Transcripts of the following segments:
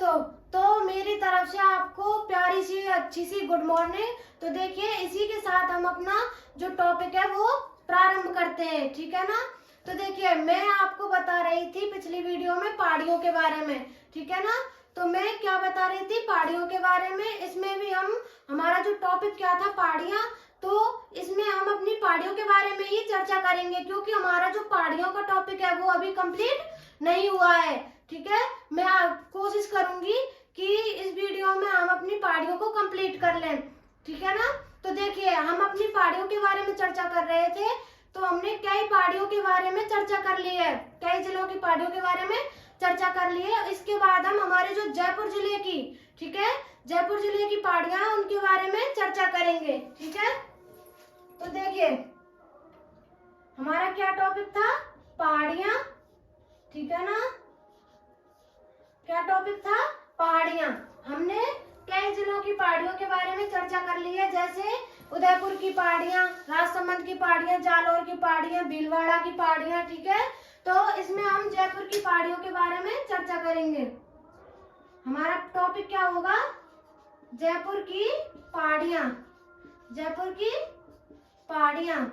दोस्तों, तो मेरी तरफ से आपको प्यारी सी अच्छी सी गुड मॉर्निंग। तो देखिए, इसी के साथ हम अपना जो टॉपिक है वो प्रारंभ करते हैं, ठीक है ना। तो देखिए, मैं आपको बता रही थी पिछली वीडियो में पहाड़ियों के बारे में, ठीक है ना। तो मैं क्या बता रही थी पहाड़ियों के बारे में, इसमें भी हमारा जो टॉपिक क्या था पहाड़ियाँ, तो इसमें हम अपनी पहाड़ियों के बारे में ही चर्चा करेंगे, क्योंकि हमारा जो पहाड़ियों का टॉपिक है वो अभी कंप्लीट नहीं हुआ है, ठीक है। मैं कोशिश करूंगी कि इस वीडियो में हम अपनी पहाड़ियों को कंप्लीट कर लें, ठीक है ना। तो देखिए, हम अपनी पहाड़ियों के बारे में चर्चा कर रहे थे, तो हमने कई पहाड़ियों के बारे में चर्चा कर ली है, कई जिलों की पहाड़ियों के बारे में चर्चा कर ली है। इसके बाद हम हमारे जो जयपुर जिले की, ठीक है, जयपुर जिले की पहाड़ियां हैं उनके बारे में चर्चा करेंगे, ठीक है। तो देखिए, हमारा क्या टॉपिक था, पहाड़ियां, ठीक है ना। क्या टॉपिक था, पहाड़ियां। हमने कई जिलों की पहाड़ियों के बारे में चर्चा कर ली है, जैसे उदयपुर की पहाड़ियां, राजसमंद की पहाड़ियां, जालौर की पहाड़ियां, भीलवाड़ा की पहाड़ियां, ठीक है। तो इसमें हम जयपुर की पहाड़ियों के बारे में चर्चा करेंगे। हमारा टॉपिक क्या होगा, जयपुर की पहाड़ियां, जयपुर की पहाड़ियां।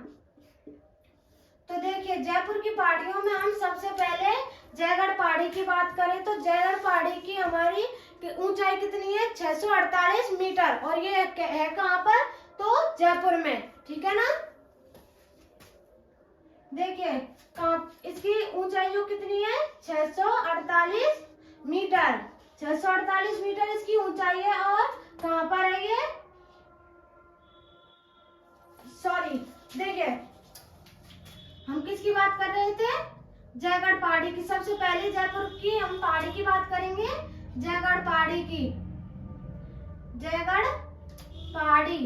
तो देखिए, जयपुर की पहाड़ियों में हम सबसे पहले जयगढ़ पहाड़ी की बात करें तो जयगढ़ पहाड़ी की हमारी ऊंचाई कितनी है, 648 मीटर, और ये है कहाँ पर, तो जयपुर में, ठीक है ना। देखिए, इसकी ऊंचाई जो कितनी है, 648 मीटर, 648 मीटर इसकी ऊंचाई है। और कहाँ पर है ये, सॉरी, देखिए हम किसकी बात कर रहे थे, जयगढ़ पहाड़ी की। सबसे पहले जयपुर की हम पहाड़ी की बात करेंगे, जयगढ़ पहाड़ी की, जयगढ़ पहाड़ी,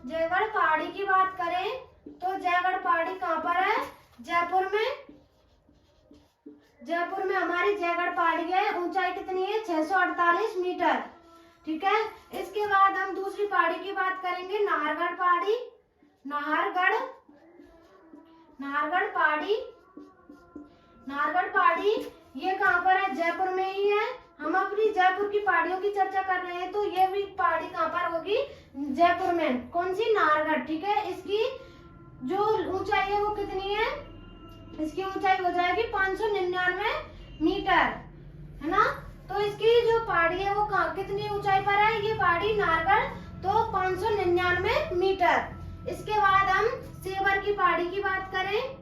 जयगढ़ पहाड़ी की बात करें तो जयगढ़ पहाड़ी कहाँ पर है, जयपुर में, जयपुर में हमारी जयगढ़ पहाड़ी है। ऊंचाई कितनी है, 648 मीटर, ठीक है। इसके बाद हम दूसरी पहाड़ी की बात करेंगे, नाहरगढ़ पहाड़ी, नाहरगढ़, नाहरगढ़ पहाड़ी, नाहरगढ़ पहाड़ी ये कहाँ पर है, जयपुर में ही है। हम अपनी जयपुर की पहाड़ियों की चर्चा कर रहे हैं, तो ये भी पहाड़ी कहाँ पर होगी, जयपुर में। कौन सी, नाहरगढ़, ठीक है। इसकी जो ऊंचाई है वो कितनी है, इसकी ऊंचाई हो जाएगी 599 मीटर, है ना। तो इसकी जो पहाड़ी है वो कितनी ऊंचाई पर है, ये पहाड़ी नाहरगढ़, तो 599 मीटर। इसके बाद हम सेवर की पहाड़ी की बात करें,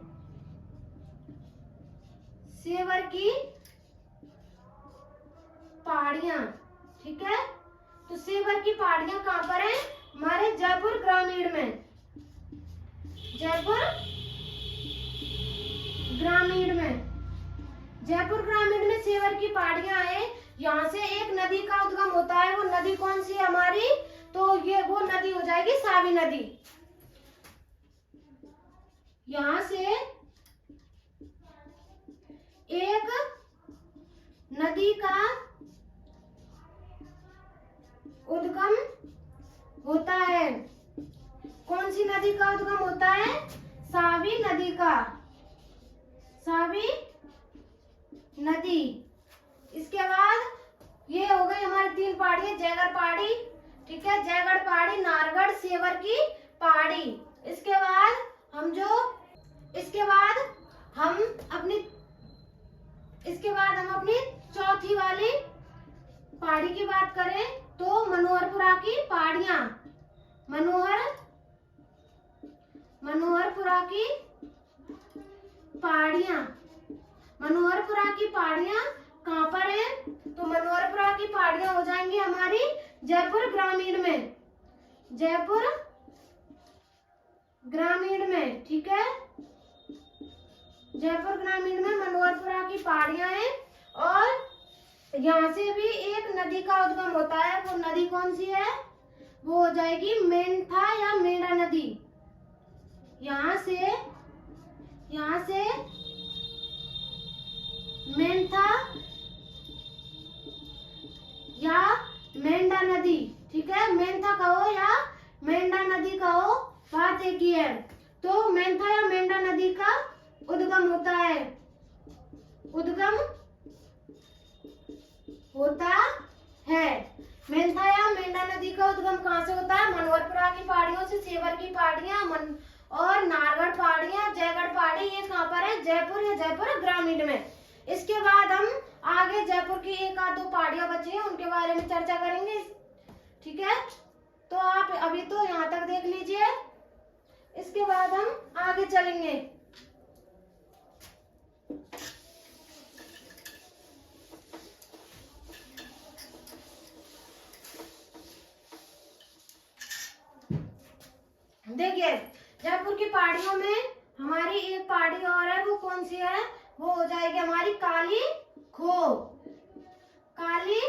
सेवर की पहाड़ियां, ठीक है। तो सेवर की पहाड़ियां कहाँ पर है, हमारे जयपुर ग्रामीण में, जयपुर ग्रामीण में, जयपुर ग्रामीण में सेवर की पहाड़ियां हैं। यहाँ से एक नदी का उद्गम होता है, वो नदी कौन सी है हमारी, तो ये वो नदी हो जाएगी सावी नदी। यहाँ से एक नदी का उद्गम होता है, कौन सी नदी का उद्गम होता है, सावी नदी का, सावी नदी। इसके बाद ये हो गई हमारी तीन पहाड़ी, जयगढ़ पहाड़ी, ठीक है, जयगढ़ पहाड़ी, नाहरगढ़, सेवर की पहाड़ी। इसके बाद हम अपनी चौथी वाली पहाड़ी की बात करें तो मनोहरपुरा की पहाड़ियां, मनोहरपुरा की पहाड़ियां, मनोहरपुरा की पहाड़ियां कहाँ पर है, तो मनोहरपुरा की पहाड़ियां हो जाएंगी हमारी जयपुर ग्रामीण में, जयपुर ग्रामीण में, ठीक है। जयपुर ग्रामीण में मनोहरपुरा की पहाड़ियां हैं। और यहाँ से भी एक नदी का उद्गम होता है, वो नदी कौन सी है, वो हो जाएगी मेंथा या मेंढा नदी। यहाँ से मेंथा या मेंढा नदी, ठीक है, मेंथा कहो या मेंढा नदी कहो, बात एक ही है। तो मेंथा या मेंढा नदी का उद्गम होता है, उद्गम होता है। मेंथा या मेंढा नदी का उद्गम कहाँ से होता है? मनोहरपुरा की पहाड़ियों से। सेवर की पहाड़ियां और नारगढ़ पहाड़ियां, जयगढ़ पहाड़ी, ये कहाँ पर है? जयपुर या जयपुर ग्रामीण में। इसके बाद हम आगे जयपुर की एक आध दो पहाड़ियां बची हैं, उनके बारे में चर्चा करेंगे। ठीक है, तो आप अभी तो यहाँ तक देख लीजिए, इसके बाद हम आगे चलेंगे। देखिए, जयपुर की पहाड़ियों में हमारी एक पहाड़ी और है, वो कौन सी है? वो हो जाएगी हमारी काली खो। काली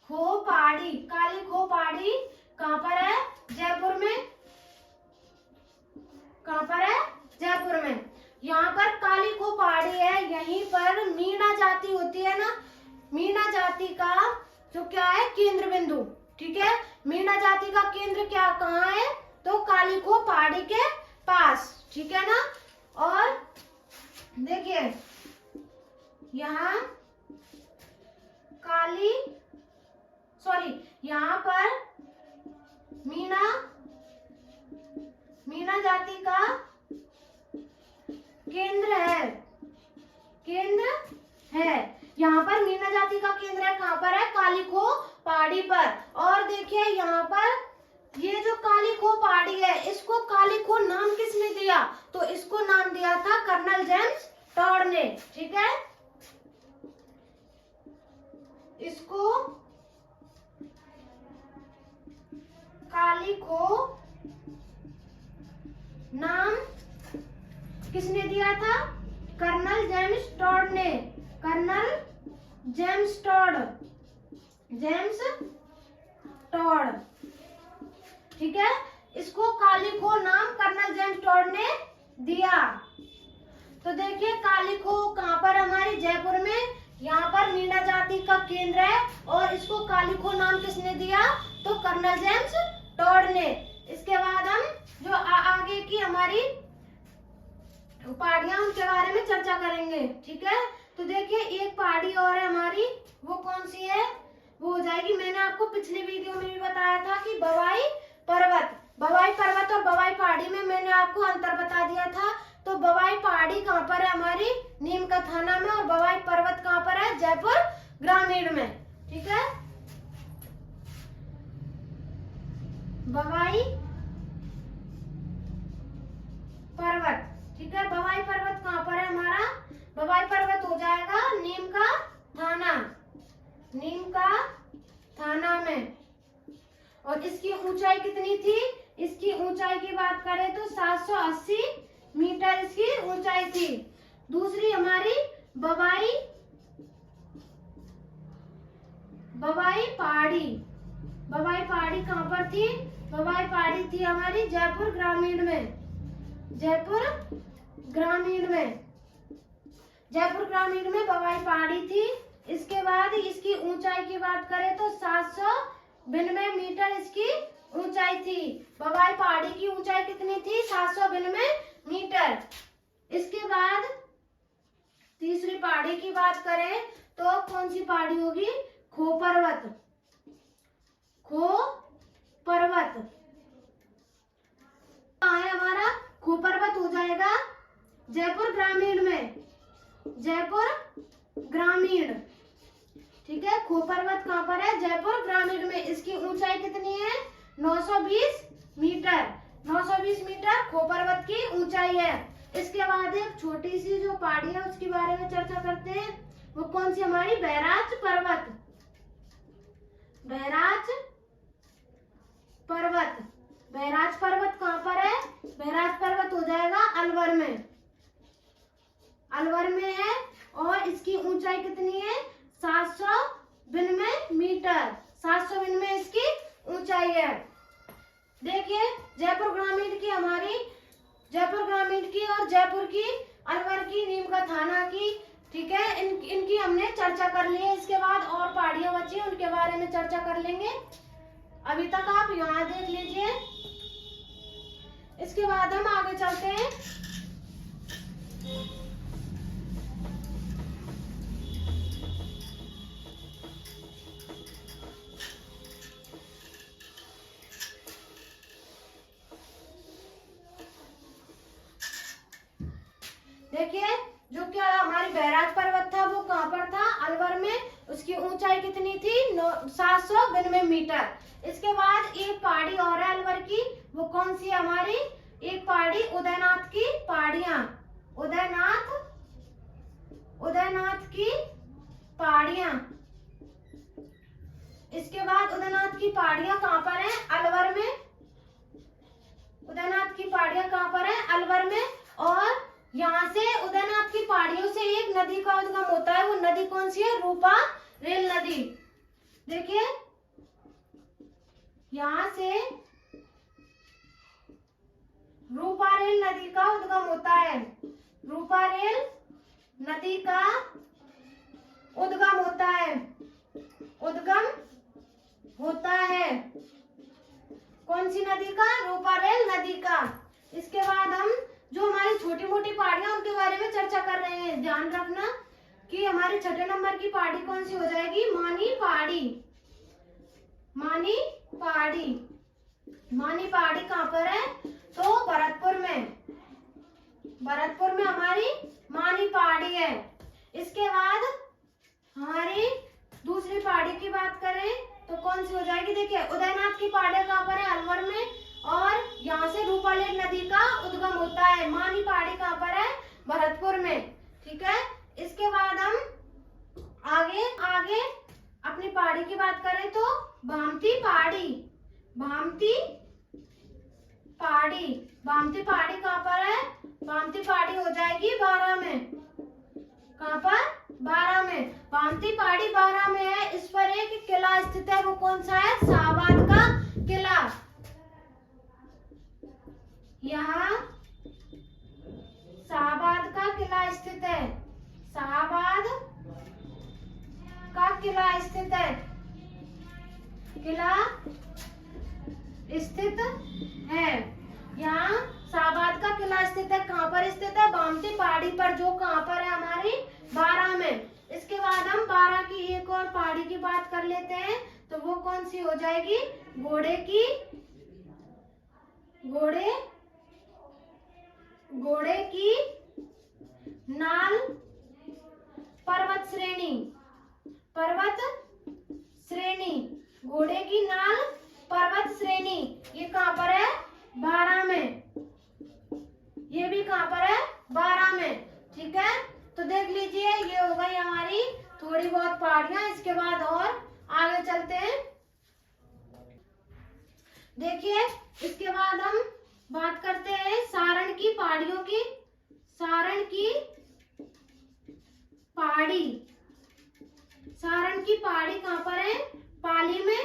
खो पहाड़ी। काली खो पहाड़ी कहाँ पर है? जयपुर में। कहाँ पर है? जयपुर में। यहाँ पर काली खो पहाड़ी है, यहीं पर मीणा जाति होती है ना, मीणा जाति का जो क्या है? केंद्र बिंदु। ठीक है, मीणा जाति का केंद्र क्या कहाँ है? तो काली खो पहाड़ी के पास। ठीक है ना। और देखिए, यहाँ यहाँ पर मीणा जाति का केंद्र है। यहाँ पर मीणा जाति का केंद्र है, कहाँ पर है? काली खो पहाड़ी पर। और देखिए, यहाँ पर ये जो काली खो पहाड़ी है, इसको काली खो नाम किसने दिया? तो इसको नाम दिया था कर्नल जेम्स टॉड ने। ठीक है, इसको काली खो नाम किसने दिया था? कर्नल जेम्स टॉड ने। Colonel James Tod. ठीक है, इसको काली खो नाम कर्नल जेम्स टॉड ने दिया। तो देखिए, काली खो कहाँ पर? हमारी जयपुर में। यहाँ पर मीणा जाति का केंद्र है, और इसको काली खो नाम किसने दिया? तो कर्नल जेम्स टॉड ने। इसके बाद हम जो आगे की हमारी पहाड़ियां, उनके बारे में चर्चा करेंगे। ठीक है, तो देखिए, एक पहाड़ी और है हमारी, वो कौन सी है? वो हो जाएगी, मैंने आपको पिछली वीडियो में भी बताया था कि बवाई पर्वत। बवाई पर्वत और बवाई पहाड़ी में मैंने आपको अंतर बता दिया था। तो बवाई पहाड़ी कहाँ पर है? हमारी नीम का थाना में। और बवाई पर्वत कहाँ पर है? जयपुर ग्रामीण में। ठीक है, बवाई पर्वत। ठीक है, बवाई पर्वत कहाँ पर है हमारा? बवाई पर्वत हो जाएगा नीम का थाना में। और इसकी ऊंचाई कितनी थी? इसकी ऊंचाई की बात करें तो 780 मीटर इसकी ऊंचाई थी। दूसरी हमारी बवाई पहाड़ी। बवाई पहाड़ी कहाँ पर थी? बवाई पहाड़ी थी हमारी जयपुर ग्रामीण में। जयपुर ग्रामीण में बवाई पहाड़ी थी। इसके बाद इसकी ऊंचाई की बात करें तो 792 मीटर इसकी ऊंचाई थी। बवाई पहाड़ी की ऊंचाई कितनी थी? 792 मीटर। इसके बाद तीसरी पहाड़ी की बात करें तो कौन सी पहाड़ी होगी? खो पर्वत। कहाँ है हमारा? खो पर्वत हो जाएगा जयपुर ग्रामीण में। जयपुर ग्रामीण। ठीक है, खो पर्वत कहाँ पर है? जयपुर ग्रामीण में। इसकी ऊंचाई कितनी है? 920 मीटर। 920 मीटर खो पर्वत की ऊंचाई है। इसके बाद एक छोटी सी जो पहाड़ी है, उसके बारे में चर्चा करते हैं। वो कौन सी? हमारी बैराज पर्वत। बैराज पर्वत कहाँ पर है? बैराज पर्वत हो जाएगा अलवर में। अलवर में है, और इसकी ऊंचाई कितनी है? 792 मीटर। 792 इसकी ऊंचाई है। देखिए, जयपुर ग्रामीण की और जयपुर की, अलवर की, नीम का थाना की, ठीक है, इनकी हमने चर्चा कर ली है। इसके बाद और पहाड़ियां बची, उनके बारे में चर्चा कर लेंगे। अभी तक आप यहाँ देख लीजिए, इसके बाद हम आगे चलते हैं। देखिए जो क्या हमारी बैराज पर्वत था वो कहाँ पर था, अलवर में। उसकी ऊंचाई कितनी थी, 792 मीटर। इसके बाद एक पहाड़ी और है अलवर की, वो कौन सी है हमारी, एक पहाड़ी उदयनाथ की पहाड़ियां, उदयनाथ की पहाड़ियां। इसके बाद उदयनाथ की पहाड़ियां कहाँ पर है, अलवर में। उदयनाथ की पहाड़ियां कहाँ पर है, अलवर में। और यहाँ से उदयनाथ की पहाड़ियों से एक नदी का उद्गम होता है, वो नदी कौन सी है, रूपा रेल नदी। देखिए यहाँ से रूपा रेल नदी का उद्गम होता है, रूपा रेल नदी का उद्गम होता है कौन सी नदी का, रूपा रेल नदी का। इसके बाद हम जो हमारी छोटी मोटी पहाड़ियां उनके बारे में चर्चा कर रहे हैं। ध्यान रखना कि हमारे छठे नंबर की पहाड़ी कौन सी हो जाएगी, मानी पहाड़ी। मानी पहाड़ी कहाँ पर है, तो भरतपुर में हमारी मानी पहाड़ी है। इसके बाद हमारी दूसरी पहाड़ी की बात करें तो कौन सी हो जाएगी, देखिए उदयनाथ की पहाड़ी कहाँ पर है, अलवर में। और यहाँ से रूपालेख नदी का उद्गम होता है। मानी पहाड़ी कहाँ पर है, भरतपुर में। ठीक है, इसके बाद हम आगे अपनी पहाड़ी की बात करें तो भामती पहाड़ी कहाँ पर है, भामती पहाड़ी हो जाएगी 12 में। कहाँ पर, 12 में। भामती पहाड़ी 12 में है। इस पर एक किला स्थित है, वो कौन सा है, शाहबाद का किला। यहाँ शाहबाद का किला स्थित है, शाहबाद का किला स्थित है, यहाँ शाहबाद का किला स्थित है। कहाँ पर स्थित है, भामती पहाड़ी पर, जो कहाँ पर है हमारी 12 में। इसके बाद हम 12 की एक और पहाड़ी की बात कर लेते हैं, तो वो कौन सी हो जाएगी, घोड़े की नाल पर्वत श्रेणी, घोड़े की नाल पर्वत श्रेणी, ये कहाँ पर है, 12 में। ये भी कहाँ पर है, 12 में। ठीक है, तो देख लीजिए ये हो गई हमारी थोड़ी बहुत पहाड़ियां। इसके बाद और आगे चलते हैं। देखिए इसके बाद हम बात करते हैं सारण की पहाड़ियों की। सारण की पहाड़ी कहाँ पर है, पाली में।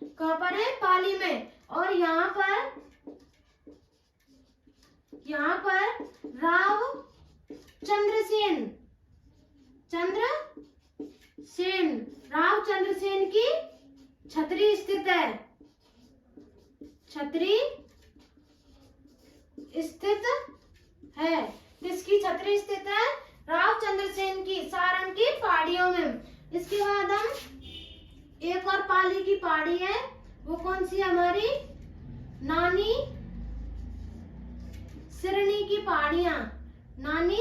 कहाँ पर है, पाली में। और यहाँ पर राव चंद्रसेन की छतरी स्थित है। किसकी छतरी स्थित है, राव चंद्रसेन की, सारण की पहाड़ियों में। इसके बाद हम एक और पाली की पहाड़ी है, वो कौन सी है हमारी, नानी सिरनी की पहाड़ियां। नानी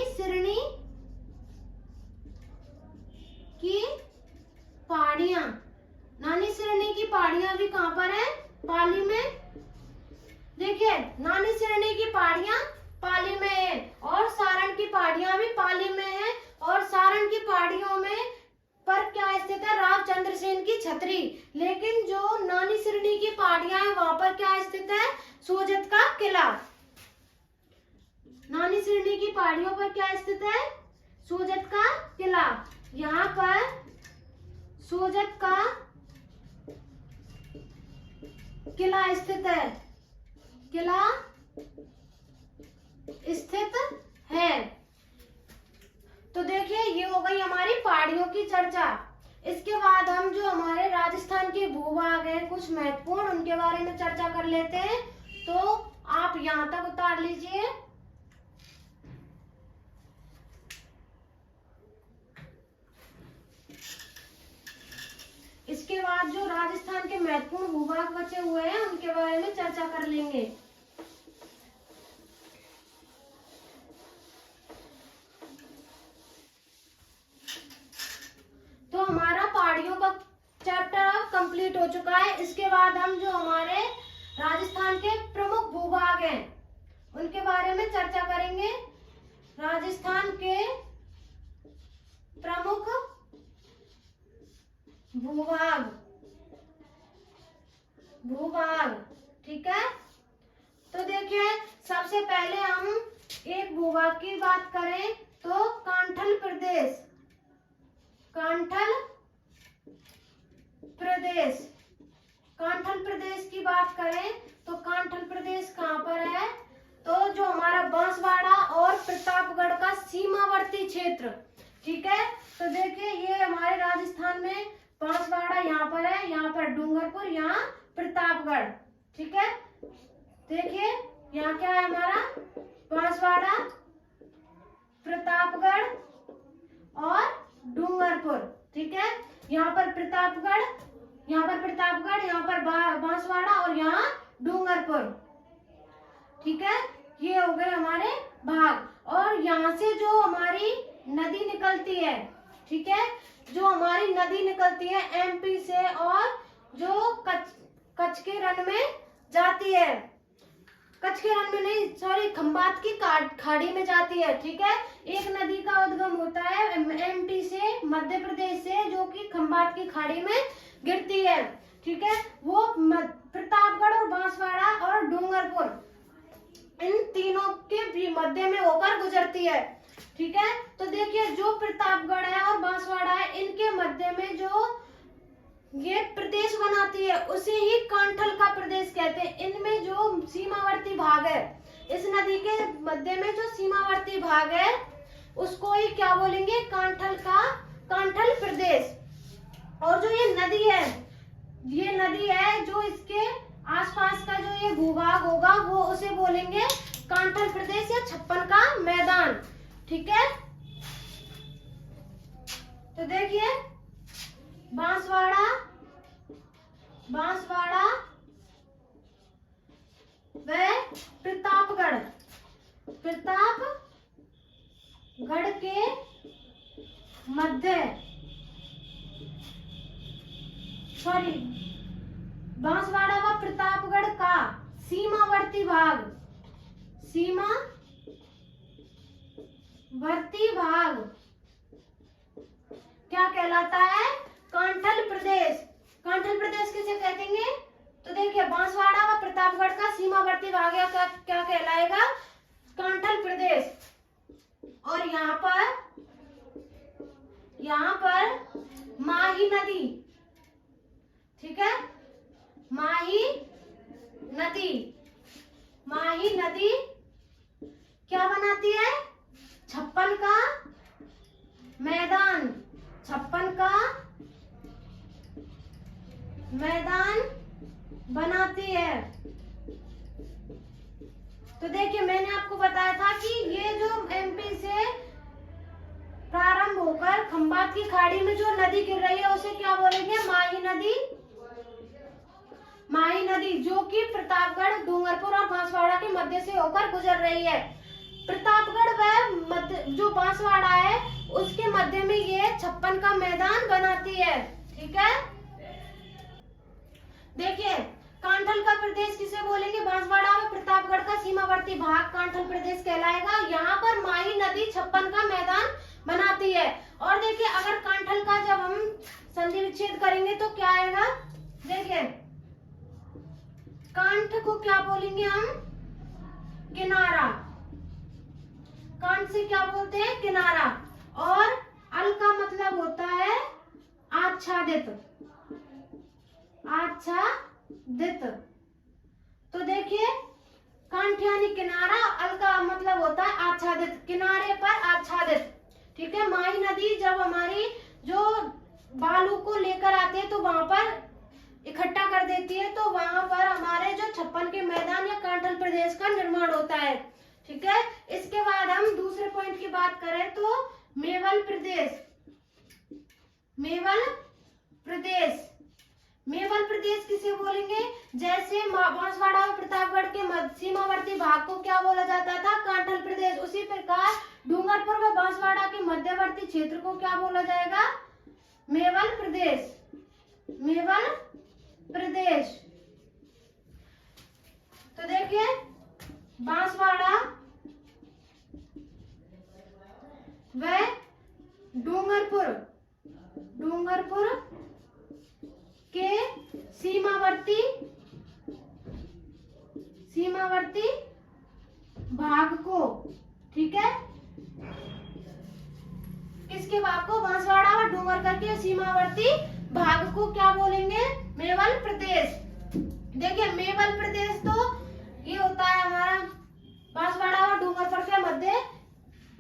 सिरनी की पहाड़ियां भी कहाँ पर है, पाली में। देखिए नानी सिरनी की पहाड़ियां पाली में है और सारण की पहाड़ियां भी पाली में है। और सारण की पहाड़ियों में पर क्या स्थित है, राव चंद्रसेन की छतरी। लेकिन जो नानी सिरनी की पहाड़ियां हैं वहां पर क्या स्थित है, सोजत का किला। नानी सिरनी की पहाड़ियों पर क्या स्थित है, सोजत का किला। यहाँ पर सोजत का किला स्थित है। तो देखिए ये हो गई हमारी पहाड़ियों की चर्चा। इसके बाद हम जो हमारे राजस्थान के भूभाग हैं कुछ महत्वपूर्ण, उनके बारे में चर्चा कर लेते हैं। तो आप यहाँ तक उतार लीजिए। इसके बाद जो राजस्थान के महत्वपूर्ण भूभाग बचे हुए हैं उनके बारे में चर्चा कर लेंगे। कंप्लीट हो चुका है। इसके बाद हम जो हमारे राजस्थान के प्रमुख भूभाग हैं उनके बारे में चर्चा करेंगे। राजस्थान के प्रमुख भूभाग, ठीक है। तो देखिए, सबसे पहले हम एक भूभाग की बात करें तो कांठल प्रदेश की बात करें तो कांठल प्रदेश कहाँ पर है? तो जो हमारा बांसवाड़ा और प्रतापगढ़ का सीमावर्ती क्षेत्र, ठीक है। तो देखिए, ये हमारे राजस्थान में बांसवाड़ा यहाँ पर है, यहाँ पर डूंगरपुर, यहाँ प्रतापगढ़, ठीक है। देखिए, यहाँ क्या है हमारा? बांसवाड़ा, प्रतापगढ़ और डूंगरपुर, ठीक है। यहाँ पर प्रतापगढ़, यहाँ पर बांसवाड़ा और यहाँ डूंगरपुर, ठीक है। ये हो गए हमारे भाग। और यहाँ से जो हमारी नदी निकलती है, ठीक है, जो हमारी नदी निकलती है एमपी से और जो कच्छ के रण में जाती है, कच्छ के रण में नहीं, सॉरी, खंबात की खाड़ी में जाती है, ठीक है। एक नदी का उद्गम होता है एमपी से, मध्य प्रदेश से, जो कि खंबात की खाड़ी में गिरती है, ठीक है। वो प्रतापगढ़ और बांसवाड़ा और डूंगरपुर, इन तीनों के भी मध्य में होकर गुजरती है, ठीक है। तो देखिए, जो प्रतापगढ़ है और बांसवाड़ा है, इनके मध्य में जो ये प्रदेश बनाती है उसे ही कांठल का प्रदेश कहते हैं। इनमें जो सीमावर्ती भाग है, इस नदी के मध्य में जो सीमावर्ती भाग है उसको ही क्या बोलेंगे? कांठल प्रदेश। और जो ये नदी है जो इसके आसपास का जो ये भूभाग होगा वो उसे बोलेंगे कांठल प्रदेश या छप्पन का मैदान, ठीक है। तो देखिए, बांसवाड़ा व प्रतापगढ़ के बांसवाड़ा व प्रतापगढ़ का सीमावर्ती भाग क्या कहलाता है? कांठल प्रदेश। कांठल प्रदेश किसे कहेंगे? तो देखिए, बांसवाड़ा व प्रतापगढ़ का सीमावर्ती भाग क्या कहलाएगा? कांठल प्रदेश। और यहाँ पर माही नदी, ठीक है, माही नदी क्या बनाती है? छप्पन का मैदान बनाती है। तो देखिए, मैंने आपको बताया था कि ये जो एमपी से प्रारंभ होकर खंबात की खाड़ी में जो नदी गिर रही है उसे क्या बोलेंगे? माही नदी, जो कि प्रतापगढ़, डूंगरपुर और बांसवाड़ा के मध्य से होकर गुजर रही है। प्रतापगढ़ व जो बांसवाड़ा है उसके मध्य में ये छप्पन का मैदान बनाती है, ठीक है। देखिए, कांठल का प्रदेश किसे बोलेंगे? बांसवाड़ा व प्रतापगढ़ का सीमावर्ती भाग कांठल प्रदेश कहलाएगा। यहाँ पर माही नदी छप्पन का मैदान बनाती है। और देखिए, अगर कांठल का जब हम संधि विच्छेद करेंगे तो क्या आएगा? देखिए, कांठ को क्या बोलेंगे हम? किनारा। कांठ से क्या बोलते हैं? किनारा। और अल का मतलब होता है आच्छादित। तो देखिए, कांठ यानी किनारा, अल का मतलब होता है आच्छादित, किनारे पर आच्छादित, ठीक है। माही नदी जब हमारी जो बालू को लेकर आती है तो वहां पर इकट्ठा कर देती है, तो वहां पर हमारे जो छप्पन के मैदान या कांठल प्रदेश का निर्माण होता है, ठीक है। इसके बाद हम दूसरे पॉइंट की बात करें तो मेवल प्रदेश किसे बोलेंगे? जैसे बांसवाड़ा और प्रतापगढ़ के सीमावर्ती भाग को क्या बोला जाता था? कांठल प्रदेश। उसी प्रकार डूंगरपुर व बांसवाड़ा के मध्यवर्ती क्षेत्र को क्या बोला जाएगा? मेवल प्रदेश। तो देखिए बांसवाड़ा व डूंगरपुर के सीमावर्ती भाग को, ठीक है, किसके भाग को? बांसवाड़ा और डूंगरपुर के सीमावर्ती भाग को क्या बोलेंगे? मेवल प्रदेश। देखिए मेवल प्रदेश तो ये होता है हमारा बांसवाड़ा और डूंगरपुर के मध्य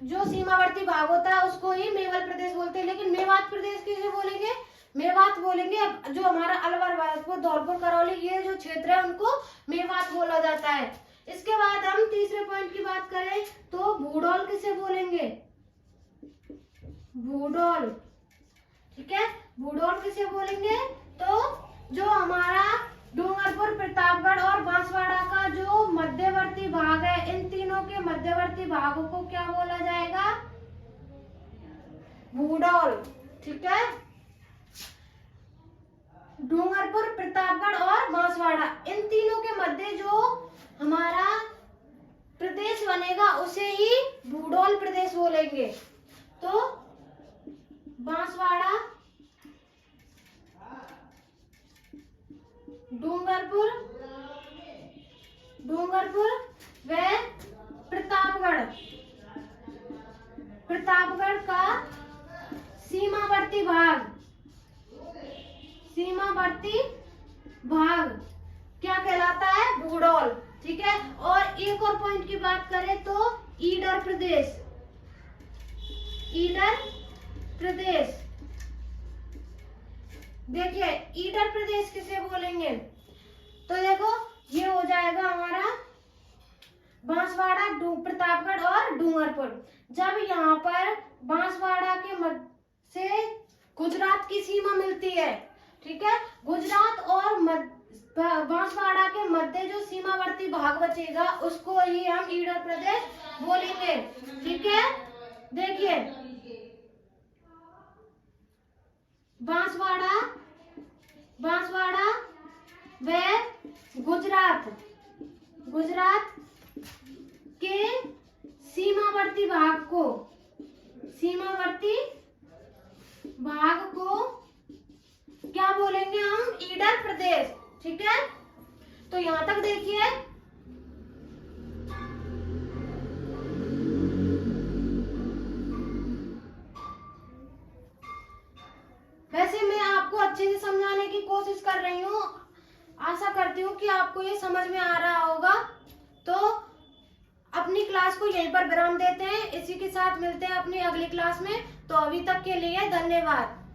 जो सीमावर्ती भाग होता है उसको ही मेवल प्रदेश बोलते हैं। लेकिन मेवात प्रदेश किसे बोलेंगे? मेवात बोलेंगे। जो हमारा अलवर, भरतपुर, धौलपुर, करौली ये जो क्षेत्र है उनको मेवात बोला जाता है। इसके बाद हम तीसरे पॉइंट की बात करें तो भूडोल किसे बोलेंगे? भूडोल, ठीक है, भूडोल किसे बोलेंगे? तो जो हमारा डूंगरपुर, प्रतापगढ़ और बांसवाड़ा का जो मध्यवर्ती भाग है, इन तीनों के मध्यवर्ती भागों को क्या बोला जाएगा? भूडोल, ठीक है। डूंगरपुर, प्रतापगढ़ और बांसवाड़ा इन तीनों के मध्य जो हमारा प्रदेश बनेगा उसे ही भूडोल प्रदेश बोलेंगे। तो बांसवाड़ा, डूंगरपुर व प्रतापगढ़ का सीमावर्ती भाग क्या कहलाता है? भूडोल, ठीक है। और एक और पॉइंट की बात करें तो ईडर प्रदेश। देखिए ईडर प्रदेश किसे बोलेंगे? तो देखो ये हो जाएगा हमारा बांसवाड़ा, प्रतापगढ़ और डूंगरपुर। जब यहाँ पर बांसवाड़ा के मध्य से गुजरात की सीमा मिलती है, ठीक है, गुजरात और बांसवाड़ा के मध्य जो सीमावर्ती भाग बचेगा उसको ही हम ईडर प्रदेश बोलेंगे, ठीक है। देखिए बांसवाड़ा व गुजरात के सीमावर्ती भाग को क्या बोलेंगे हम? ईडर प्रदेश, ठीक है। तो यहां तक देखिए वैसे मैं आपको अच्छे से समझाने की कोशिश कर रही हूँ। आशा करती हूँ कि आपको ये समझ में आ रहा होगा। तो अपनी क्लास को यहीं पर विराम देते हैं। इसी के साथ मिलते हैं अपनी अगली क्लास में। तो अभी तक के लिए धन्यवाद।